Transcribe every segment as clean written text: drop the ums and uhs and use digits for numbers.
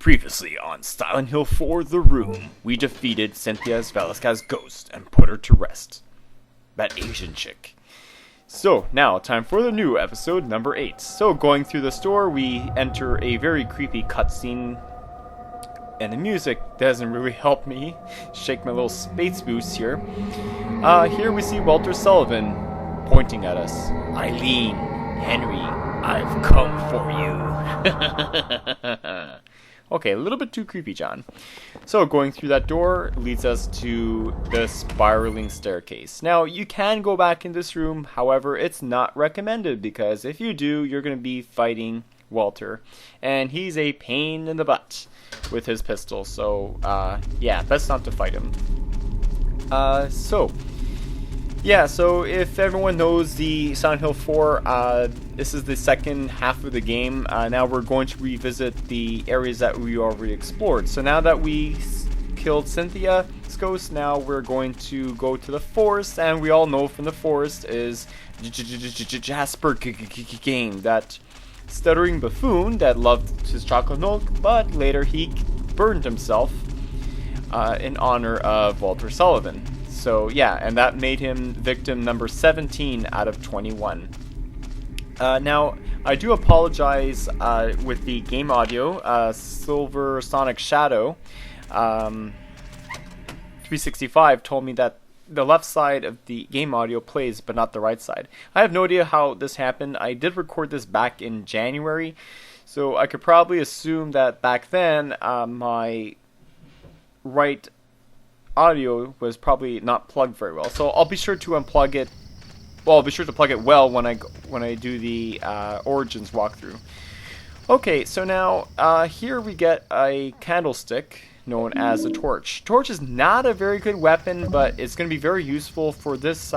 Previously on Silent Hill 4 The Room, we defeated Cynthia Velasquez's ghost and put her to rest. That Asian chick. So, now, time for the new episode number 8. So, going through the store, we enter a very creepy cutscene. And the music doesn't really help me shake my little space boost here. Here we see Walter Sullivan pointing at us. Eileen, Henry, I've come for you. Okay, a little bit too creepy, John. So going through that door leads us to the spiraling staircase. Now, you can go back in this room, however, it's not recommended because if you do, you're going to be fighting Walter. And he's a pain in the butt with his pistol, so yeah, best not to fight him. So if everyone knows the Silent Hill 4, this is the second half of the game. Now we're going to revisit the areas that we already explored. So now that we killed Cynthia's ghost, now we're going to go to the forest, and we all know from the forest is Jasper game, that stuttering buffoon that loved his chocolate milk, but later he burned himself in honor of Walter Sullivan. So yeah, and that made him victim number 17 out of 21. Now, I do apologize with the game audio. Silver Sonic Shadow 365 told me that the left side of the game audio plays, but not the right side. I have no idea how this happened. I did record this back in January, so I could probably assume that back then my right audio was probably not plugged very well. So I'll be sure to unplug it. Well, I'll be sure to plug it well when I do the Origins walkthrough. Okay, so now here we get a candlestick known as a torch. Torch is not a very good weapon, but it's going to be very useful for this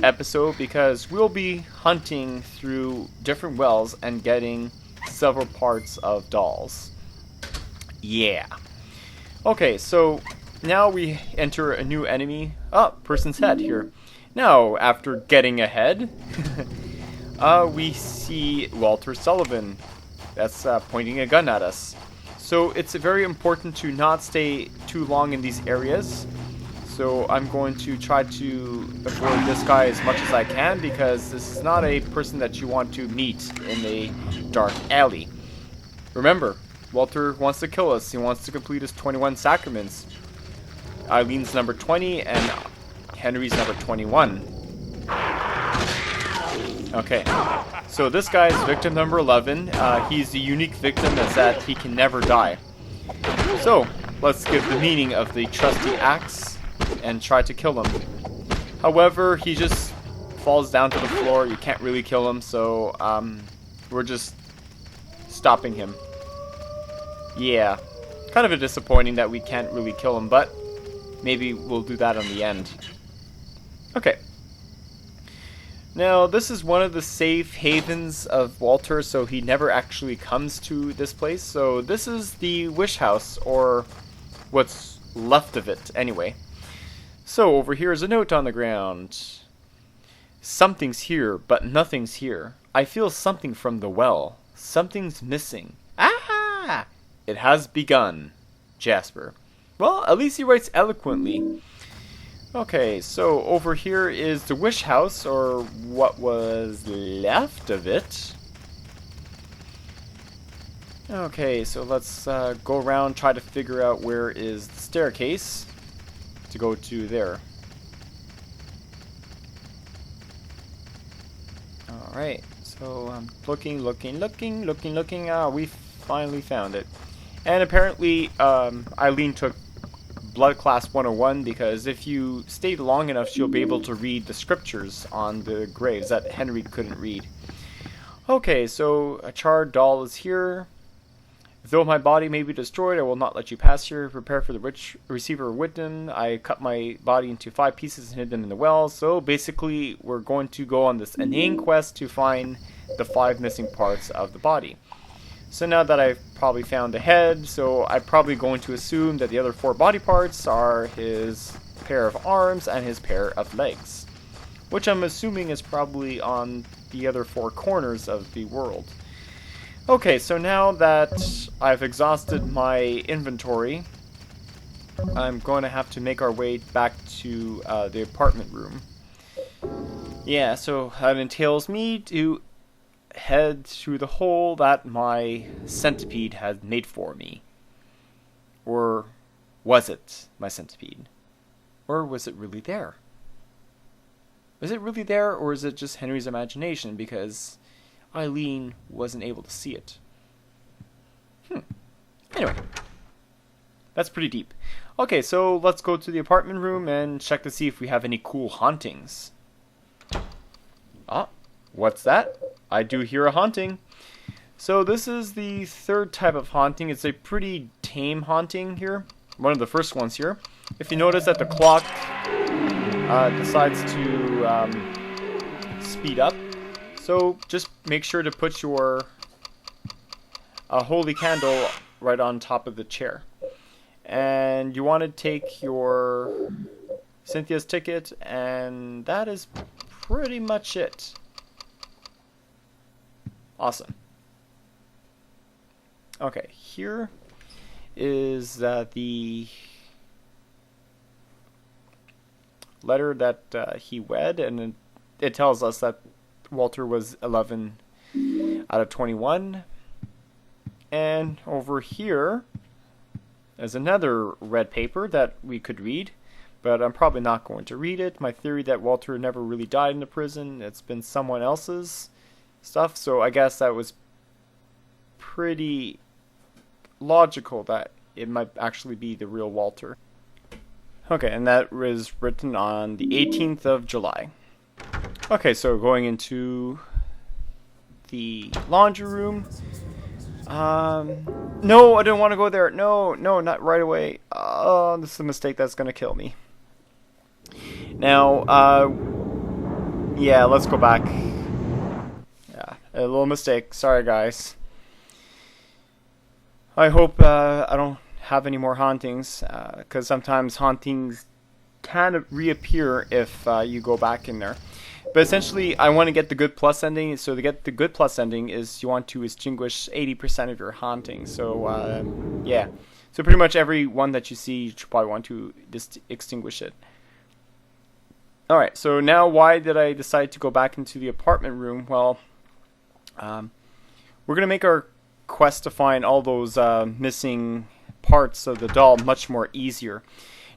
episode because we'll be hunting through different wells and getting several parts of dolls. Yeah. Okay, so now we enter a new enemy. Oh, person's head here. Now, after getting ahead, we see Walter Sullivan that's pointing a gun at us. So it's very important to not stay too long in these areas. So I'm going to try to avoid this guy as much as I can because this is not a person that you want to meet in a dark alley. Remember, Walter wants to kill us. He wants to complete his 21 sacraments. Eileen's number 20 and Henry's number 21. Okay, so this guy is victim number 11. He's the unique victim is that he can never die. So, let's give the meaning of the trusty axe and try to kill him. However, he just falls down to the floor. You can't really kill him, so we're just stopping him. Yeah, kind of a disappointing that we can't really kill him, but maybe we'll do that on the end. Okay. Now, this is one of the safe havens of Walter, so he never actually comes to this place. So this is the wish house, or what's left of it, anyway. So over here is a note on the ground. Something's here, but nothing's here. I feel something from the well. Something's missing. Ah! It has begun. Jasper. Well, at least he writes eloquently. Okay, so over here is the wish house, or what was left of it. Okay, so let's go around, try to figure out where is the staircase to go to there. Alright, so I'm looking. We finally found it. And apparently, Eileen took Blood Class 101 because if you stayed long enough, she'll be able to read the scriptures on the graves that Henry couldn't read. Okay, so a charred doll is here. Though my body may be destroyed, I will not let you pass here. Prepare for the receiver of Witten. I cut my body into 5 pieces and hid them in the well. So basically, we're going to go on this inane quest to find the 5 missing parts of the body. So now that I've probably found the head, so I'm probably going to assume that the other 4 body parts are his pair of arms and his pair of legs. Which I'm assuming is probably on the other 4 corners of the world. Okay, so now that I've exhausted my inventory, I'm going to have to make our way back to the apartment room. Yeah, so that entails me to head through the hole that my centipede had made for me. Or was it my centipede? Or was it really there? Is it really there, or is it just Henry's imagination because Eileen wasn't able to see it? Anyway, that's pretty deep. Okay, so let's go to the apartment room and check to see if we have any cool hauntings. Ah, what's that? I do hear a haunting. So this is the third type of haunting. It's a pretty tame haunting here. One of the first ones here. If you notice that the clock decides to speed up, so just make sure to put your holy candle right on top of the chair. And you want to take your Cynthia's ticket, and that is pretty much it. Awesome. Okay, here is the letter that he read, and it tells us that Walter was 11 out of 21. And over here is another red paper that we could read, but I'm probably not going to read it. My theory that Walter never really died in the prison, it's been someone else's stuff, so I guess that was pretty logical that it might actually be the real Walter. Okay, and that was written on the 18th of July. Okay, so going into the laundry room. No, I don't want to go there. No, not right away. Oh, this is a mistake that's going to kill me. Now, yeah, let's go back. Yeah, a little mistake. Sorry, guys. I hope I don't have any more hauntings, because sometimes hauntings can reappear if you go back in there. But essentially, I want to get the good plus ending. So to get the good plus ending is you want to extinguish 80% of your haunting. So yeah, so pretty much every one that you see, you probably want to just extinguish it. All right. So now, why did I decide to go back into the apartment room? Well, we're gonna make our quest to find all those missing parts of the doll much more easier.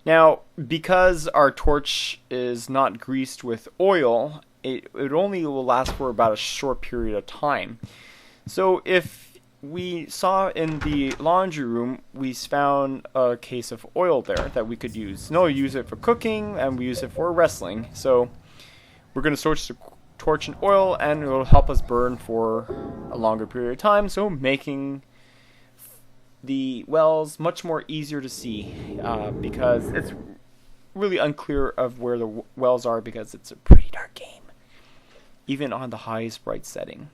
Now, because our torch is not greased with oil, it only will last for about a short period of time. So if we saw in the laundry room, we found a case of oil there that we could use. No, we use it for cooking, and we use it for wrestling. So we're going to source the torch in oil, and it will help us burn for a longer period of time, so making the wells much more easier to see, because it's really unclear of where the wells are because it's a pretty dark game, even on the highest bright setting.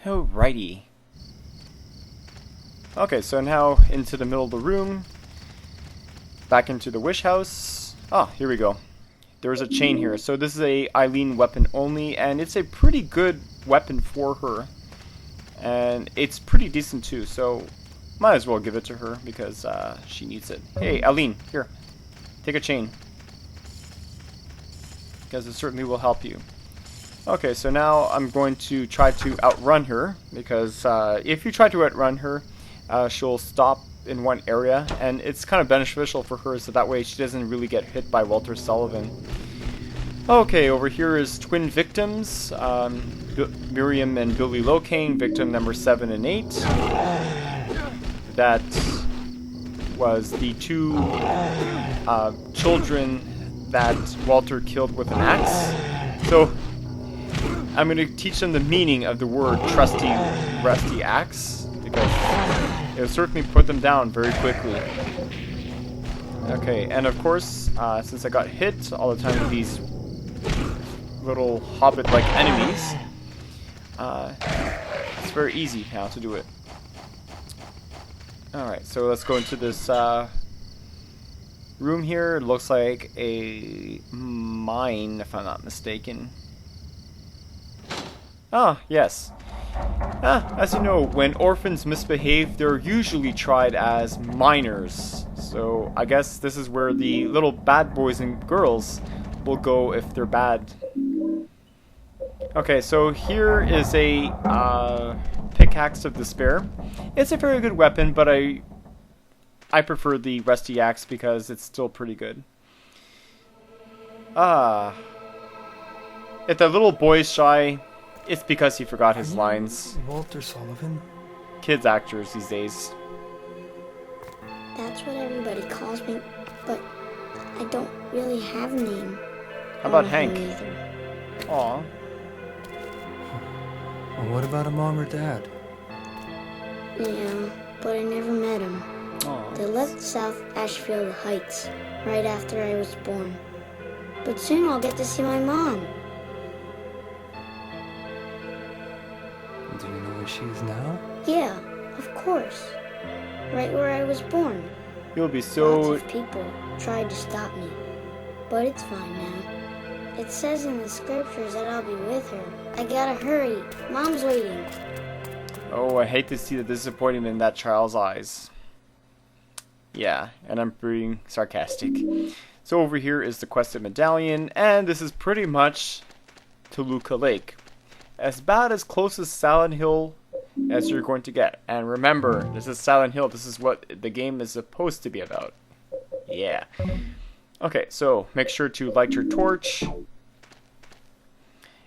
Alrighty. Okay, so now into the middle of the room, back into the wish house. Ah, here we go. There's a chain here. So this is a Eileen weapon only, and it's a pretty good weapon for her. And it's pretty decent too, so might as well give it to her because she needs it. Hey, Eileen, here. Take a chain. Because it certainly will help you. Okay, so now I'm going to try to outrun her, because if you try to outrun her, she'll stop in one area, and it's kind of beneficial for her, so that way she doesn't really get hit by Walter Sullivan. Okay, over here is twin victims, Miriam and Billy Locane, victim number 7 and 8. That was the two children that Walter killed with an axe. So I'm going to teach them the meaning of the word trusty, rusty axe, because it will certainly put them down very quickly. Okay, and of course, since I got hit all the time with these little hobbit-like enemies, it's very easy now to do it. Alright, so let's go into this room here. It looks like a mine, if I'm not mistaken. Ah, yes. As you know, when orphans misbehave, they're usually tried as minors. So I guess this is where the little bad boys and girls will go if they're bad. Okay, so here is a pickaxe of despair. It's a very good weapon, but I prefer the rusty axe because it's still pretty good. Ah, if the little boy's shy, it's because he forgot his lines. Walter Sullivan? Kids actors these days. That's what everybody calls me, but I don't really have a name. How about Or Hank? him either. Aw. Well, what about a mom or dad? Yeah, but I never met him. Aw. They left South Ashfield Heights right after I was born. But soon I'll get to see my mom. Do you know where she is now? Yeah, of course. Right where I was born. You'll be so... Lots of people tried to stop me, but it's fine now. It says in the scriptures that I'll be with her. I gotta hurry. Mom's waiting. Oh, I hate to see the disappointment in that child's eyes. Yeah, and I'm being sarcastic. So over here is the Quested Medallion, and this is pretty much Toluca Lake. As about as close as Silent Hill as you're going to get. And remember, this is Silent Hill. This is what the game is supposed to be about. Yeah. Okay, so make sure to light your torch.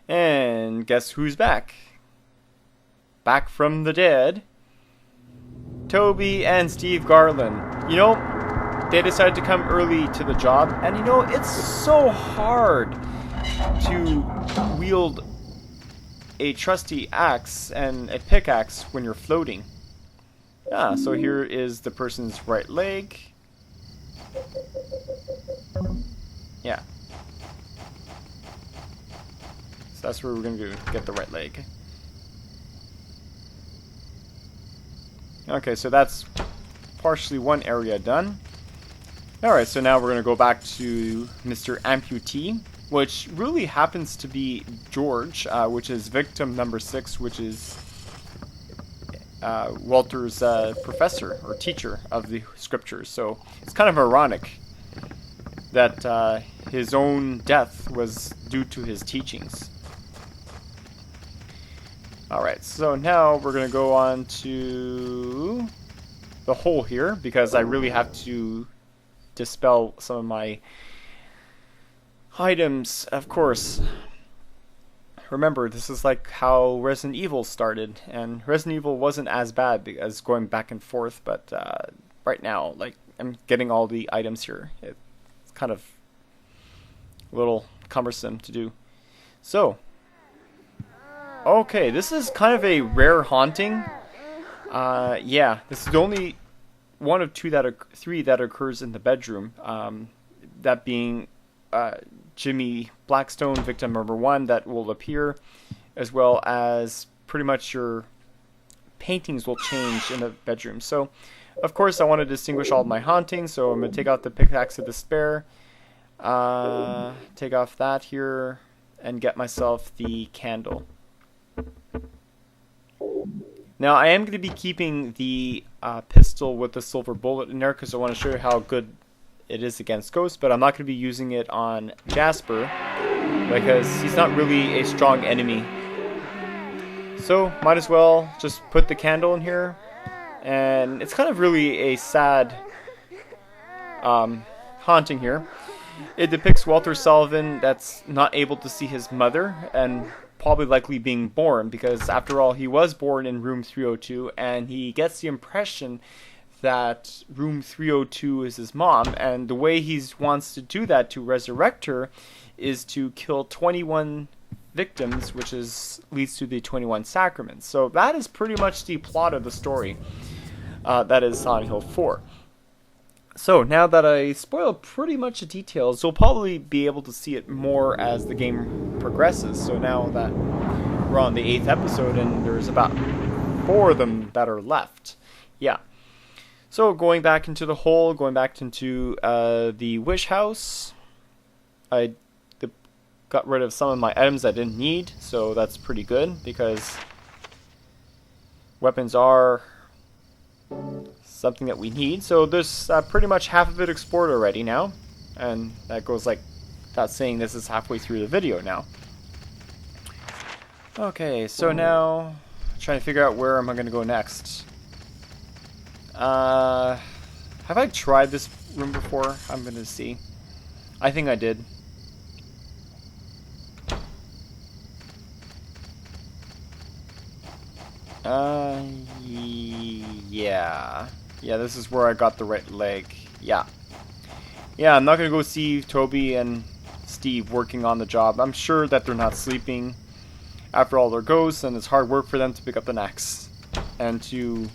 And guess who's back? Back from the dead. Toby and Steve Garland. You know, they decided to come early to the job. And you know, it's so hard to wield a trusty axe and a pickaxe when you're floating. Ah, so here is the person's right leg. Yeah. So that's where we're going to get the right leg. Okay, so that's partially one area done. Alright, so now we're going to go back to Mr. Amputee, which really happens to be George, which is victim number 6, which is Walter's professor or teacher of the scriptures. So it's kind of ironic that his own death was due to his teachings. Alright, so now we're going to go on to the hole here, because I really have to dispel some of my items, of course. Remember, this is like how Resident Evil started, and Resident Evil wasn't as bad as going back and forth, but right now, like, I'm getting all the items here. It's kind of a little cumbersome to do. So, okay, this is kind of a rare haunting. Yeah, this is the only one of three that occurs in the bedroom. That being Jimmy Blackstone, victim number 1, that will appear, as well as pretty much your paintings will change in the bedroom. So, of course, I want to distinguish all of my hauntings, so I'm going to take out the pickaxe of despair, take off that here, and get myself the candle. Now, I am going to be keeping the pistol with the silver bullet in there because I want to show you how good it is against ghosts, but I'm not going to be using it on Jasper because he's not really a strong enemy. So, might as well just put the candle in here. And it's kind of really a sad haunting here. It depicts Walter Sullivan that's not able to see his mother and probably likely being born, because after all, he was born in room 302, and he gets the impression that room 302 is his mom, and the way he wants to do that to resurrect her is to kill 21 victims, which leads to the 21 sacraments. So that is pretty much the plot of the story. That is Silent Hill 4. So now that I spoiled pretty much the details, you'll probably be able to see it more as the game progresses. So now that we're on the 8th episode and there's about 4 of them that are left. Yeah. So going back into the hole, going back into the wish house. The got rid of some of my items I didn't need, so that's pretty good because weapons are something that we need. So there's pretty much half of it explored already now, and that goes like without saying this is halfway through the video now. Okay, so now trying to figure out where am I going to go next. Have I tried this room before? I'm going to see. I think I did. Yeah. Yeah, this is where I got the right leg. Yeah. Yeah, I'm not going to go see Toby and Steve working on the job. I'm sure that they're not sleeping. After all, they're ghosts, and it's hard work for them to pick up an axe and to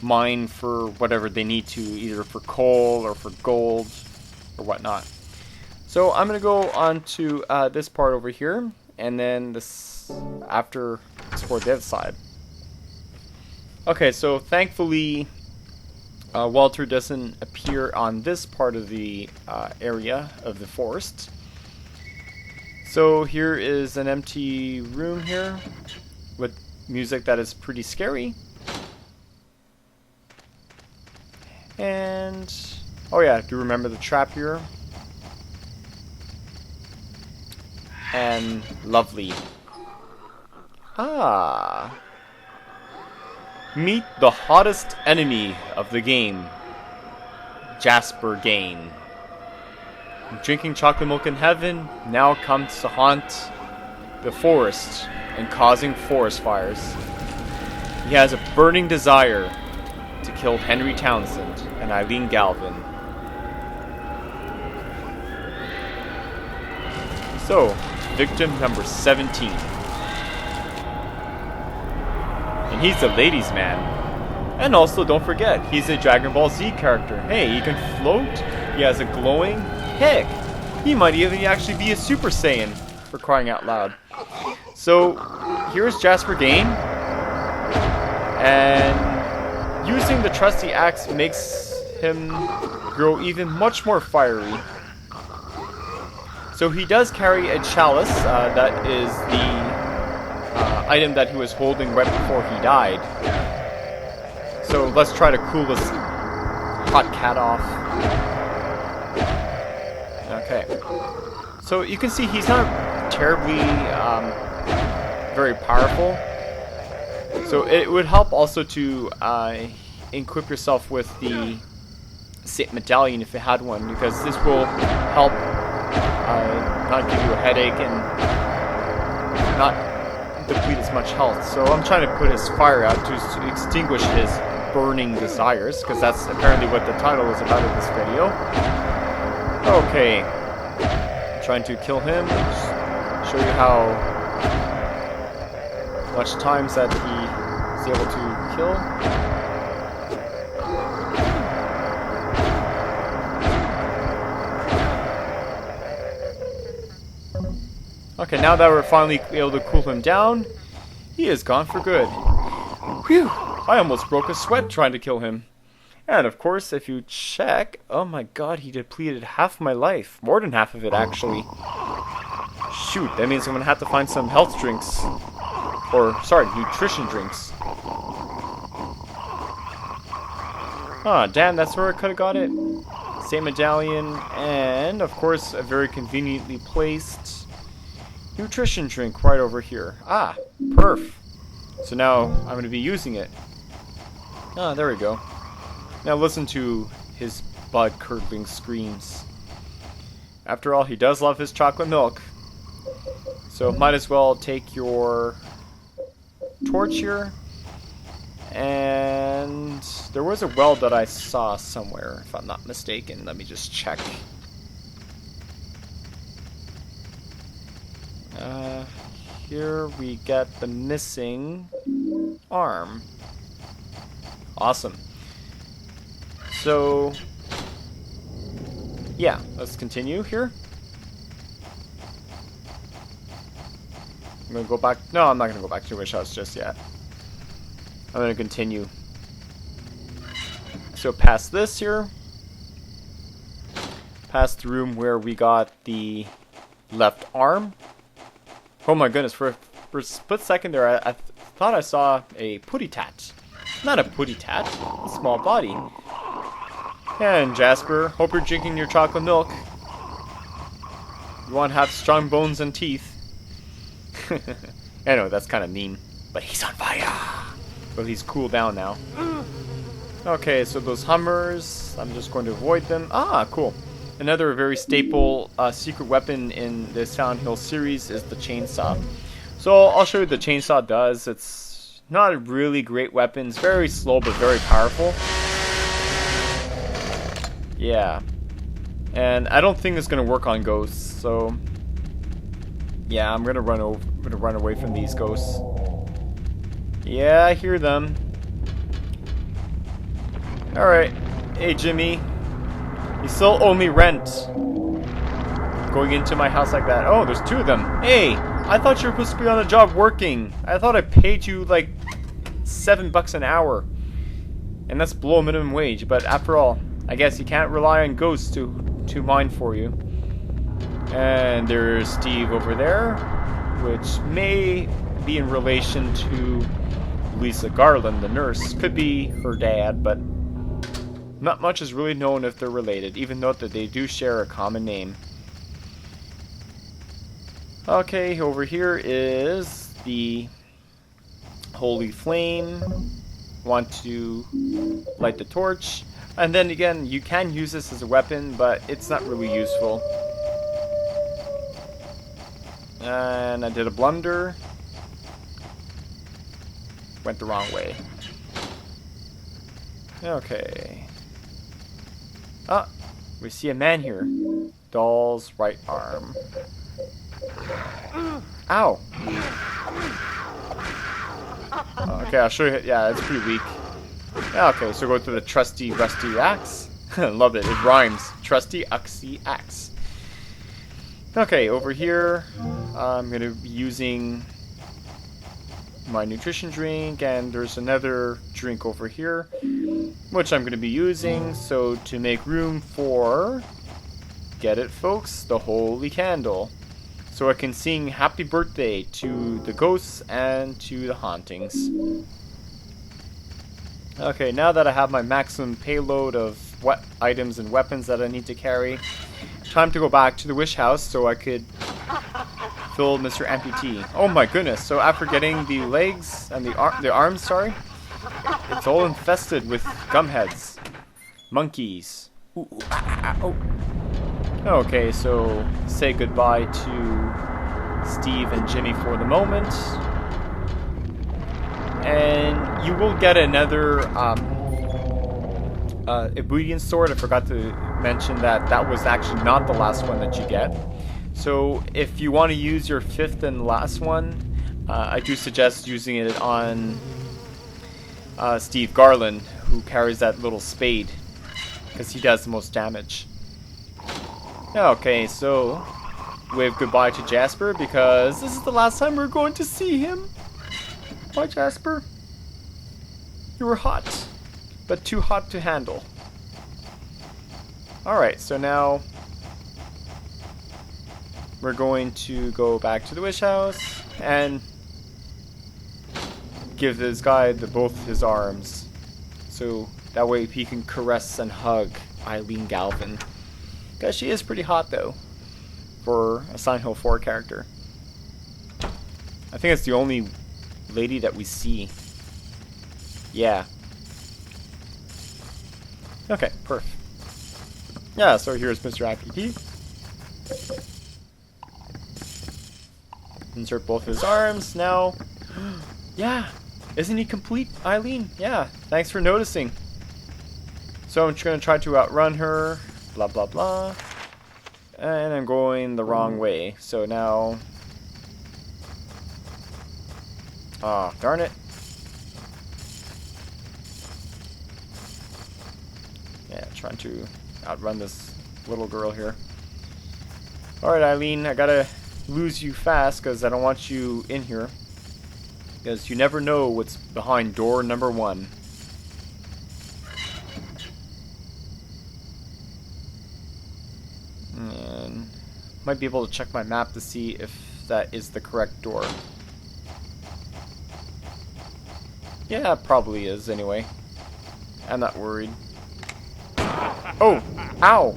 mine for whatever they need to, either for coal or for gold or whatnot. So I'm going to go on to this part over here, and then this after explore the other side. Okay, so thankfully Walter doesn't appear on this part of the area of the forest. So here is an empty room here with music that is pretty scary. And oh yeah, do you remember the trap here? And lovely. Ah. Meet the hottest enemy of the game, Jasper Gain. Drinking chocolate milk in heaven, now comes to haunt the forest and causing forest fires. He has a burning desire to kill Henry Townsend and Eileen Galvin. So, victim number 17. And he's a ladies' man. And also, don't forget, he's a Dragon Ball Z character. Hey, he can float, he has a glowing... Heck, he might even actually be a Super Saiyan, for crying out loud. So, here's Jasper Gain. And using the trusty axe makes him grow even much more fiery. So he does carry a chalice, that is the item that he was holding right before he died. So let's try to cool this hot cat off. Okay. So you can see he's not terribly very powerful. So it would help also to equip yourself with the Saint Medallion if you had one, because this will help not give you a headache and not deplete as much health. So I'm trying to put his fire out to extinguish his burning desires, because that's apparently what the title is about in this video. Okay, I'm trying to kill him, show you how much times that he is able to kill. Okay, now that we're finally able to cool him down, he is gone for good. Whew, I almost broke a sweat trying to kill him. And of course, if you check, oh my god, he depleted half my life. More than half of it, actually. Shoot, that means I'm gonna have to find some health drinks. Or, sorry, nutrition drinks. Ah, damn, that's where I could've got it. Same medallion, and of course, a very conveniently placed nutrition drink right over here. Ah, perf. So now I'm going to be using it. Ah, there we go. Now listen to his blood-curdling screams. After all, he does love his chocolate milk. So might as well take your torch here. And there was a well that I saw somewhere, if I'm not mistaken. Let me just check. Here we get the missing arm. Awesome. So, yeah, let's continue here. I'm gonna go back. No, I'm not gonna go back to Wish House just yet. I'm gonna continue. So, past this here, past the room where we got the left arm. Oh my goodness, for a split second there, I thought I saw a putty tat. Not a putty tat, a small body. And Jasper, hope you're drinking your chocolate milk. You want to have strong bones and teeth. I know, that's kind of mean. But he's on fire! Well, he's cooled down now. Okay, so those Hummers, I'm just going to avoid them. Ah, cool. Another very staple secret weapon in the Silent Hill series is the chainsaw. So I'll show you what the chainsaw does. It's not a really great weapon. It's very slow but very powerful. Yeah. And I don't think it's going to work on ghosts, so yeah, I'm going to run away from these ghosts. Yeah, I hear them. Alright. Hey, Jimmy. You still owe me rent. Going into my house like that. Oh, there's two of them. Hey, I thought you were supposed to be on the job working. I thought I paid you like $7 an hour. And that's below minimum wage. But after all, I guess you can't rely on ghosts to mine for you. And there's Steve over there, which may be in relation to Lisa Garland, the nurse. Could be her dad, but not much is really known if they're related, even though that they do share a common name. Okay, over here is the Holy Flame. Want to light the torch. And then again, you can use this as a weapon, but it's not really useful. And I did a blunder. Went the wrong way. Okay. Ah, we see a man here. Doll's right arm. Ow! Okay, I'll show you. Yeah, it's pretty weak. Okay, so go to the trusty rusty axe. Love it. It rhymes. Trusty uxie axe. Okay, over here, I'm going to be using my nutrition drink, and there's another drink over here, which I'm going to be using, so to make room for, get it folks, the holy candle. So I can sing happy birthday to the ghosts and to the hauntings. Okay, now that I have my maximum payload of what items and weapons that I need to carry, time to go back to the wish house so I could fill Mr. Amputee. Oh my goodness, so after getting the legs and the arms, sorry, it's all infested with gumheads. Monkeys. Ooh, oh. Okay, so say goodbye to Steve and Jimmy for the moment. And you will get another obedience sword. I forgot to mention that was actually not the last one that you get. So if you want to use your fifth and last one, I do suggest using it on Steve Garland, who carries that little spade, because he does the most damage. Okay, so wave goodbye to Jasper, because this is the last time we're going to see him. Bye, Jasper. You were hot, but too hot to handle. Alright, so now we're going to go back to the wish house and give this guy both his arms, so that way he can caress and hug Eileen Galvin, because she is pretty hot though for a Silent Hill 4 character. I think it's the only lady that we see. Yeah. Okay, perfect. Yeah, so here's Mr. IPP. Insert both his arms now. Yeah, isn't he complete, Eileen? Yeah, thanks for noticing. So I'm just going to try to outrun her, blah blah blah. And I'm going the wrong way, so now... Ah, oh, darn it. Yeah, trying to outrun this little girl here. Alright, Eileen, I gotta lose you fast because I don't want you in here. Because you never know what's behind door number 1. And might be able to check my map to see if that is the correct door. Yeah, it probably is anyway. I'm not worried. Oh! Ow!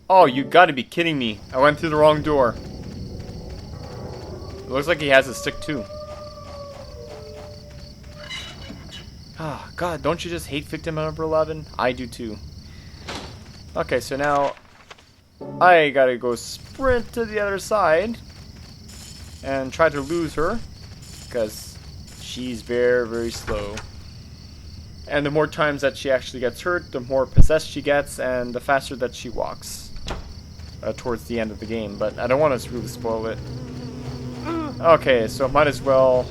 Oh, you gotta be kidding me. I went through the wrong door. It looks like he has a stick too. Ah, God, don't you just hate victim number 11? I do too. Okay, so now I gotta go sprint to the other side and try to lose her because she's very, very slow. And the more times that she actually gets hurt, the more possessed she gets and the faster that she walks towards the end of the game. But I don't want to really spoil it. Okay, so might as well...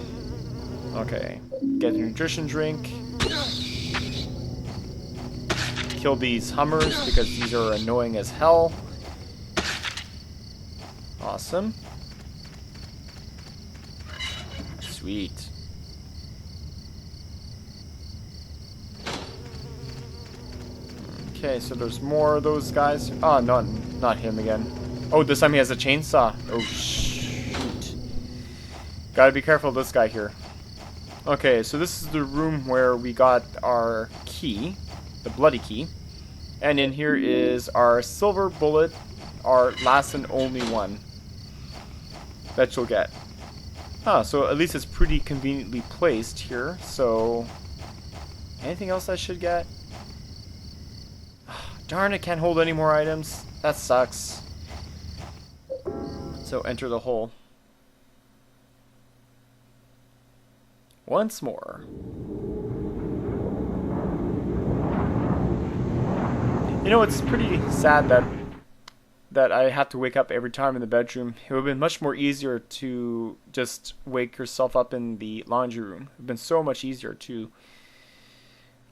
Okay, get a nutrition drink. Kill these Hummers because these are annoying as hell. Awesome. Sweet. Okay, so there's more of those guys. Oh, not him again. Oh, this time he has a chainsaw. Oh, shoot. Gotta be careful of this guy here. Okay, so this is the room where we got our key. The bloody key. And in here is our silver bullet. Our last and only one. That you'll get. Ah, so at least it's pretty conveniently placed here. So, anything else I should get? Darn, it can't hold any more items. That sucks. So enter the hole. Once more. You know, it's pretty sad that I have to wake up every time in the bedroom. It would have been much more easier to just wake yourself up in the laundry room. It would have been so much easier to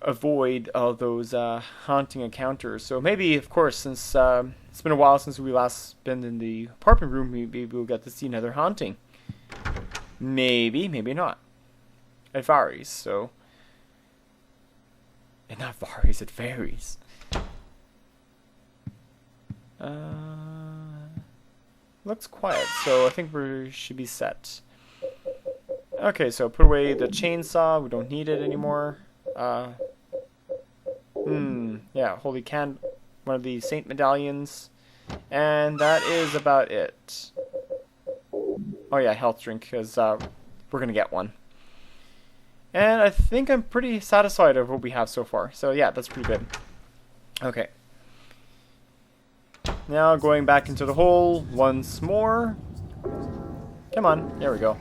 avoid all those haunting encounters. So maybe, of course, since it's been a while since we last been in the apartment room, maybe we'll get to see another haunting. Maybe, maybe not. It varies, so... It not varies, it varies. Looks quiet, so I think we should be set. Okay, so put away the chainsaw. We don't need it anymore. Yeah, holy can, one of the saint medallions, and that is about it. Oh yeah, health drink, because we're gonna get one. And I think I'm pretty satisfied of what we have so far. So yeah, that's pretty good. Okay. Now going back into the hole once more. Come on, there we go.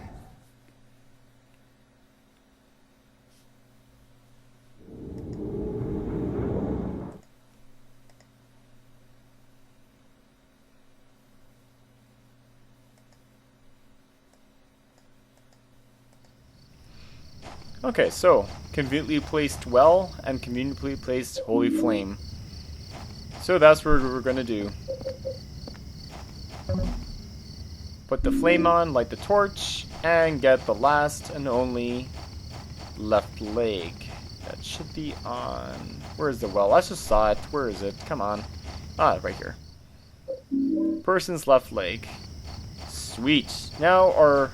Okay, so conveniently placed well and conveniently placed holy flame. So that's what we're gonna do. Put the flame on, light the torch, and get the last and only left leg. That should be on... Where is the well? I just saw it. Where is it? Come on. Ah, right here. Person's left leg. Sweet. Now our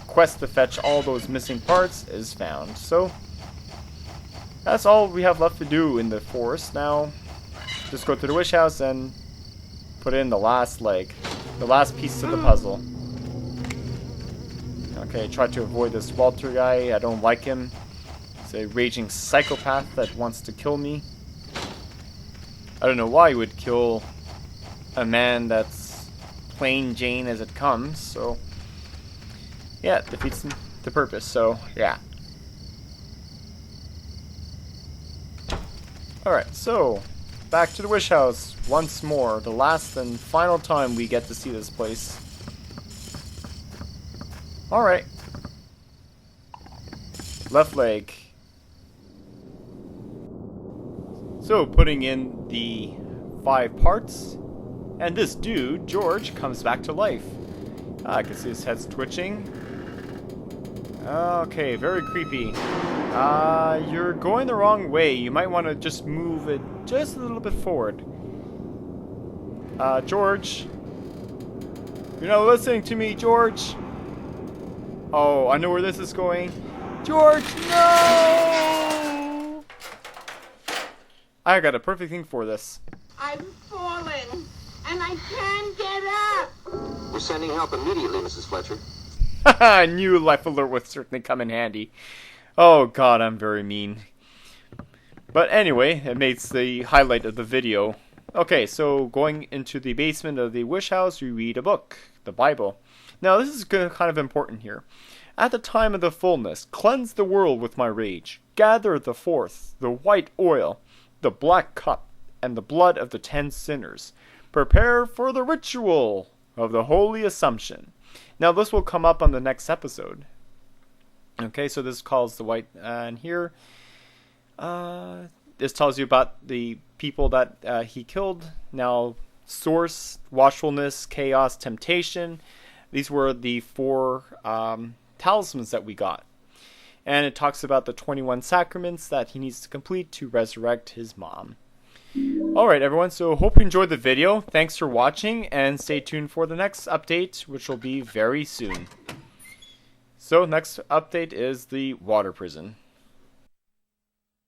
quest to fetch all those missing parts is found. So that's all we have left to do in the forest. Now just go to the wish house and put in the last leg, the last piece of the puzzle. Okay, try to avoid this Walter guy. I don't like him. He's a raging psychopath that wants to kill me. I don't know why he would kill a man that's plain Jane as it comes, so yeah, it defeats the purpose, so yeah. Alright, so back to the wish house once more. The last and final time we get to see this place. Alright. Left leg. So putting in the 5 parts, and this dude, George, comes back to life. I can see his head's twitching. Okay, very creepy. You're going the wrong way. You might want to just move it just a little bit forward. George. You're not listening to me, George. Oh, I know where this is going. George, no! I got a perfect thing for this. I've fallen, and I can't get up. We're sending help immediately, Mrs. Fletcher. I knew Life Alert would certainly come in handy. Oh god, I'm very mean. But anyway, it makes the highlight of the video. Okay, so going into the basement of the wish house, we read a book, the Bible. Now this is kind of important here. At the time of the fullness, cleanse the world with my rage. Gather the fourth, the white oil, the black cup, and the blood of the 10 sinners. Prepare for the ritual of the Holy Assumption. Now this will come up on the next episode. Okay, so this calls the white, and here, this tells you about the people that he killed. Now, source, watchfulness, chaos, temptation. These were the 4 talismans that we got. And it talks about the 21 sacraments that he needs to complete to resurrect his mom. Alright everyone, so hope you enjoyed the video. Thanks for watching, and stay tuned for the next update, which will be very soon. So next update is the water prison.